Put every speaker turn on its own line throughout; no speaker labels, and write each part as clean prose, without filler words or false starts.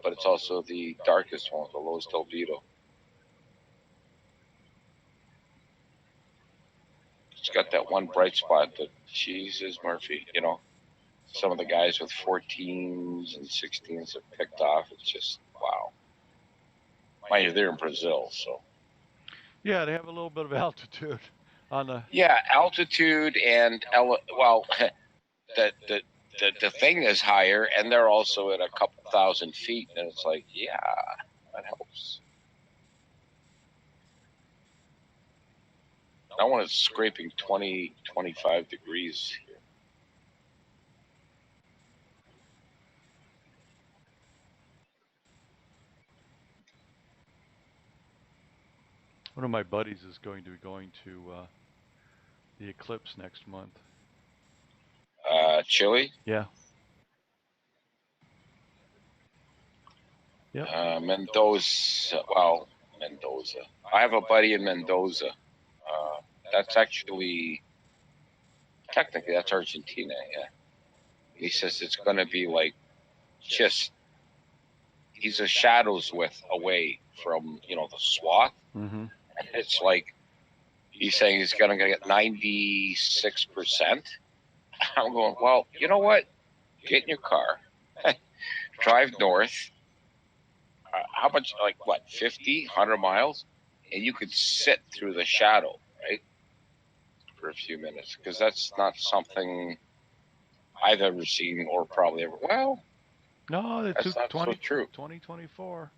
but it's also the darkest one, the lowest albedo. It's got that one bright spot that, Jesus Murphy, you know, some of the guys with 14s and 16s have picked off. It's just, wow. Mind you, they're in Brazil, so.
Yeah, they have a little bit of altitude on the.
Yeah, altitude and, well, the thing is higher, and they're also at a couple thousand feet, and it's like, yeah, that helps. That one is scraping 20, 25 degrees here.
One of my buddies is going to be going to the eclipse next month.
Chile?
Yeah. Yep.
Mendoza. Well, Mendoza. I have a buddy in Mendoza. That's actually, technically, that's Argentina, yeah. He says it's going to be like just, he's a shadow's width away from, you know, the swath.
Mm-hmm.
It's like, he's saying he's going to get 96%. I'm going, well, you know what? Get in your car, drive north. How much, like what, 50, 100 miles? And you could sit through the shadow, right? For a few minutes. Because that's not something I've ever seen or probably ever. Well,
no,
that's not so true.
2024.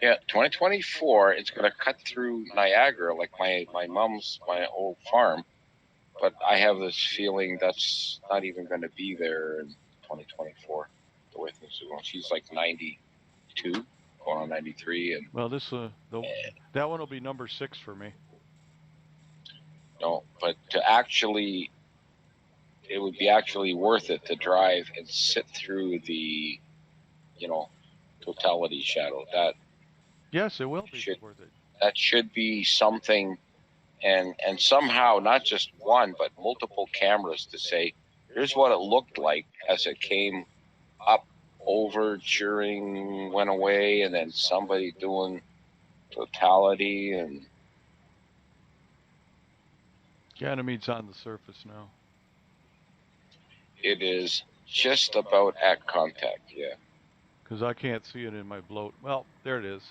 Yeah, 2024, it's going to cut through Niagara, like my old farm. But I have this feeling that's not even going to be there in 2024, the way things are going. She's like 92, going on 93. And
well, that one will be number 6 for me.
No, but to actually, it would be actually worth it to drive and sit through the, you know, totality shadow. That
Yes, it will be worth it.
That should be something, and somehow not just one, but multiple cameras to say, here's what it looked like as it came up, over, during, went away, and then somebody doing totality. And
Ganymede's on the surface now.
it is just about at contact, yeah.
Because I can't see it in my bloat. Well, there it is.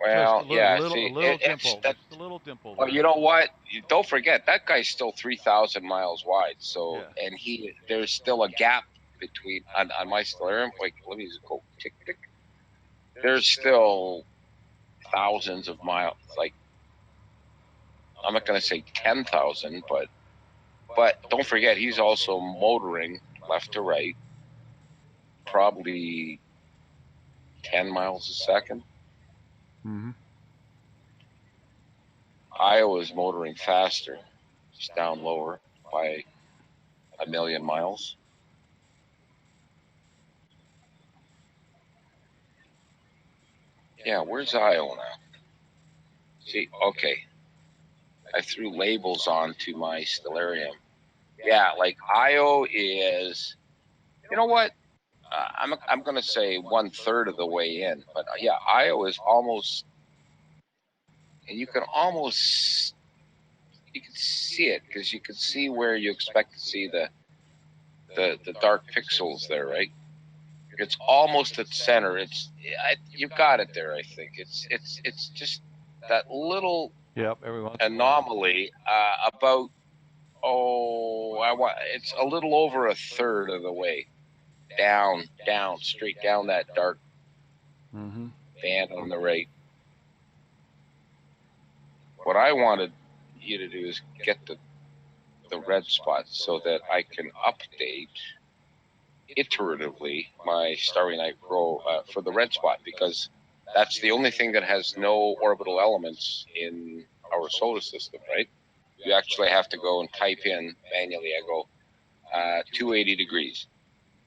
Well,
just a
yeah,
little,
see,
a little dimple. Just a little dimple.
Well,
there.
you know what? Don't forget that guy's still 3,000 miles wide. So,
yeah.
And there's still a gap between on my stellarium. Wait, let me just go tick tick. There's still thousands of miles. Like, I'm not gonna say 10,000, but don't forget he's also motoring left to right, probably 10 miles a second.
Mm-hmm.
Iowa's motoring faster, just down lower by 1,000,000 miles. Yeah, where's Iowa now? See, okay. I threw labels onto my stellarium. Yeah, like Io is, you know what? I'm gonna say 1/3 of the way in, but yeah, Io is almost, and you can see it because you can see where you expect to see the dark pixels there, right? It's almost at center. You got it there. I think it's just that little anomaly about. It's a little over 1/3 of the way down, straight down that dark band on the right. What I wanted you to do is get the red spots so that I can update iteratively my Starry Night Pro for the red spot, because that's the only thing that has no orbital elements in our solar system, right? You actually have to go and type in manually. I go 280 degrees.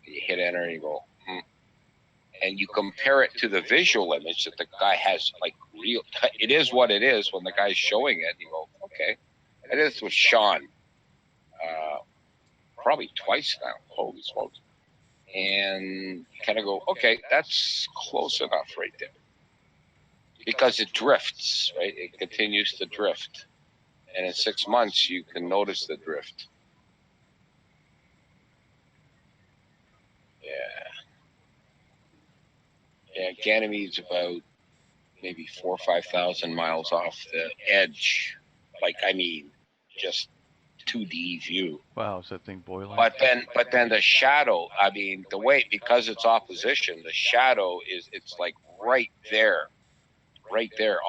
You hit enter and you go, and you compare it to the visual image that the guy has, like real. It is what it is when the guy's showing it. You go, okay. And this was Sean, probably twice now. Holy smokes! and kind of go, okay, that's close enough right there. Because it drifts, right? It continues to drift. And in 6 months, you can notice the drift. Yeah, Ganymede's about maybe 4,000 or 5,000 miles off the edge. Like, I mean, just 2D view.
Wow, is that thing boiling?
But then the shadow, I mean, the way, because it's opposition, the shadow it's like right there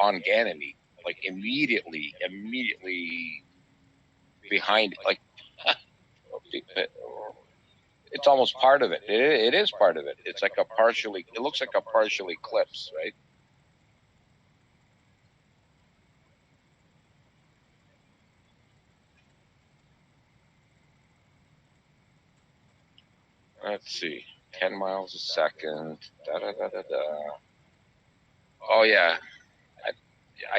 on Ganymede, like immediately behind, like it's almost part of it. It is part of it. It's like it looks like a partial eclipse, right? Let's see, 10 miles a second. Oh yeah,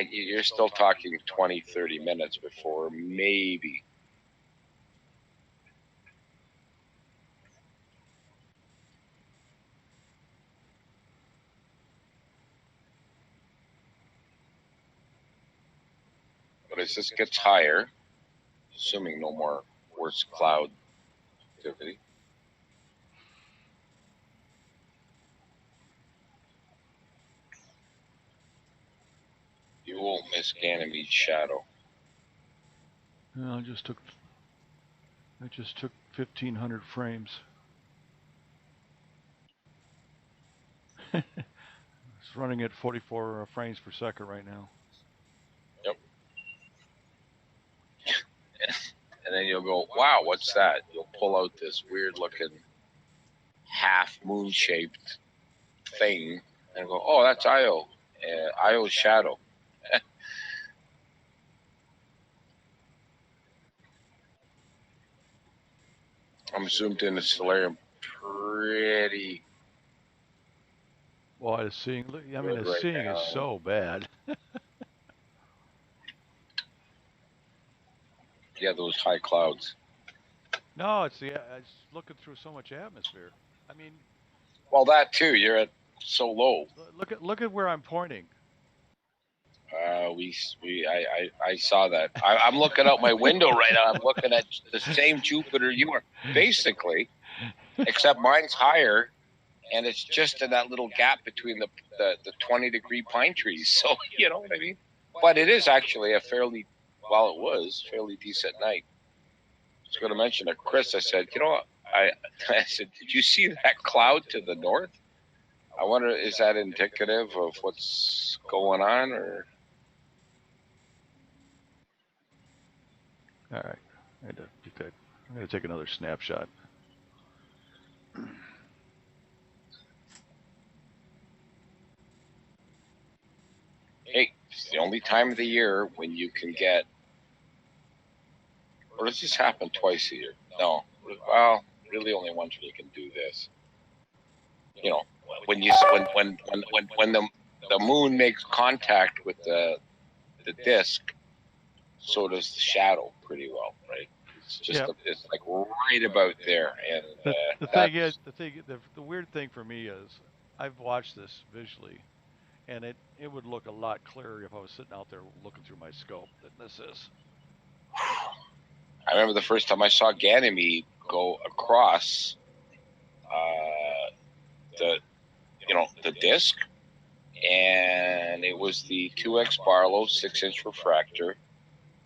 you're still talking 20, 30 minutes before maybe. But as this gets higher, assuming no more worse cloud activity, you won't miss Ganymede's shadow.
No, I just took 1,500 frames. It's running at 44 frames per second right now.
Yep. And then you'll go, wow, what's that? You'll pull out this weird looking half moon shaped thing and go, oh, that's Io. Io's shadow. I'm zoomed in the stellarium pretty.
Well, the seeing, I mean, the
right
seeing
now.
is so bad.
Yeah, those high clouds.
No, it's looking through so much atmosphere. I mean,
well, that too. You're at so low.
Look at where I'm pointing.
I saw that. I'm looking out my window right now. I'm looking at the same Jupiter you are, basically, except mine's higher, and it's just in that little gap between the 20-degree pine trees. So you know what I mean. But it is actually it was fairly decent night. I was going to mention to Chris. I said, I said, did you see that cloud to the north? I wonder, is that indicative of what's going on, or?
All right, I'm going to take another snapshot.
Hey, it's the only time of the year when you can get, or does this happen twice a year? No, well, really only once you can do this. You know, when the moon makes contact with the disk, so does the shadow pretty well, right? It's just it's like right about there, and
the weird thing for me is I've watched this visually, and it would look a lot clearer if I was sitting out there looking through my scope than this is.
I remember the first time I saw Ganymede go across the disk, and it was the 2x Barlow 6-inch refractor.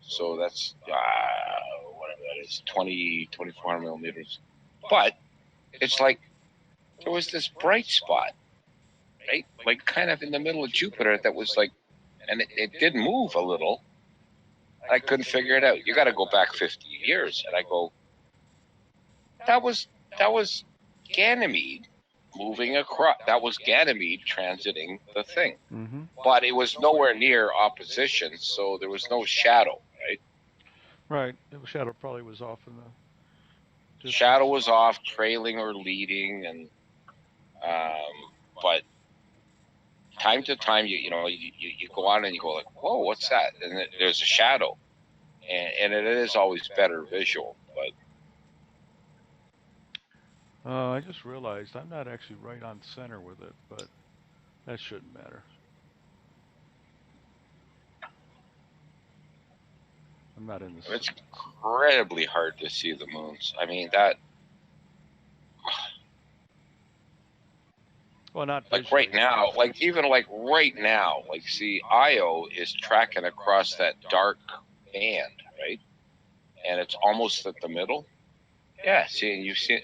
So that's whatever that is, 2,400 millimeters. But it's like there was this bright spot, right? Like kind of in the middle of Jupiter that was like, and it did move a little. I couldn't figure it out. You got to go back 50 years, and I go, that was Ganymede moving across. That was Ganymede transiting the thing.
Mm-hmm.
But it was nowhere near opposition, so there was no shadow, right?
Right. The shadow probably was off in the distance.
Shadow was off, trailing or leading, and but time to time, you go on and you go like, whoa, what's that? And there's a shadow, and it is always better visual, but.
I just realized I'm not actually right on center with it, but that shouldn't matter. I'm not in this.
It's incredibly hard to see the moons. I mean, that,
Well, not
like right
visually.
now, like even like right now, like see, Io is tracking across that dark band, right? And it's almost at the middle. Yeah, see, you see,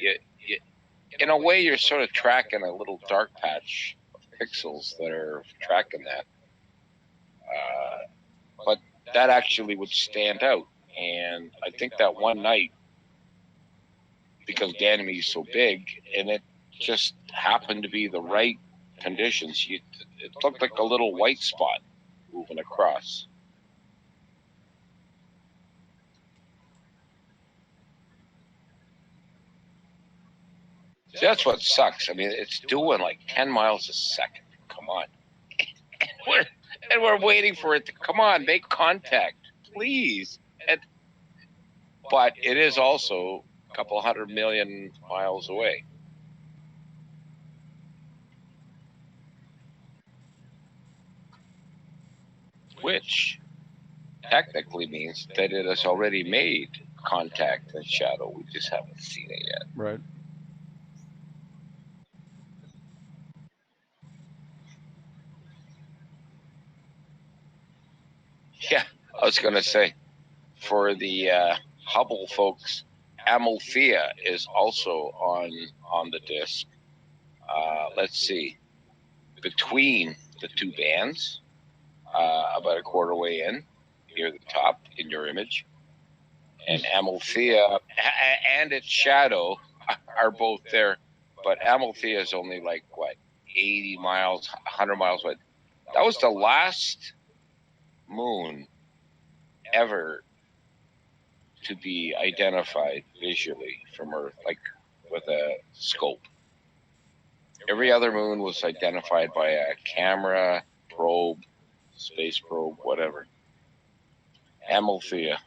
you, in a way, you're sort of tracking a little dark patch of pixels that are tracking that. But that actually would stand out. And I think that one night, because Ganymede is so big, and it just happened to be the right conditions, it looked like a little white spot moving across. See, that's what sucks. I mean, it's doing like 10 miles a second. Come on. And we're waiting for it to come on, make contact, please. But it is also a couple 100 million miles away. Which technically means that it has already made contact in shadow. We just haven't seen it yet.
Right.
Yeah, I was going to say, for the Hubble folks, Amalthea is also on the disk. Let's see, between the two bands, about a quarter way in, near the top in your image, and Amalthea and its shadow are both there, but Amalthea is only like what, 80 miles, 100 miles away. That was the last moon ever to be identified visually from Earth, like with a scope. Every other moon was identified by a camera, probe, space probe, whatever. Amalthea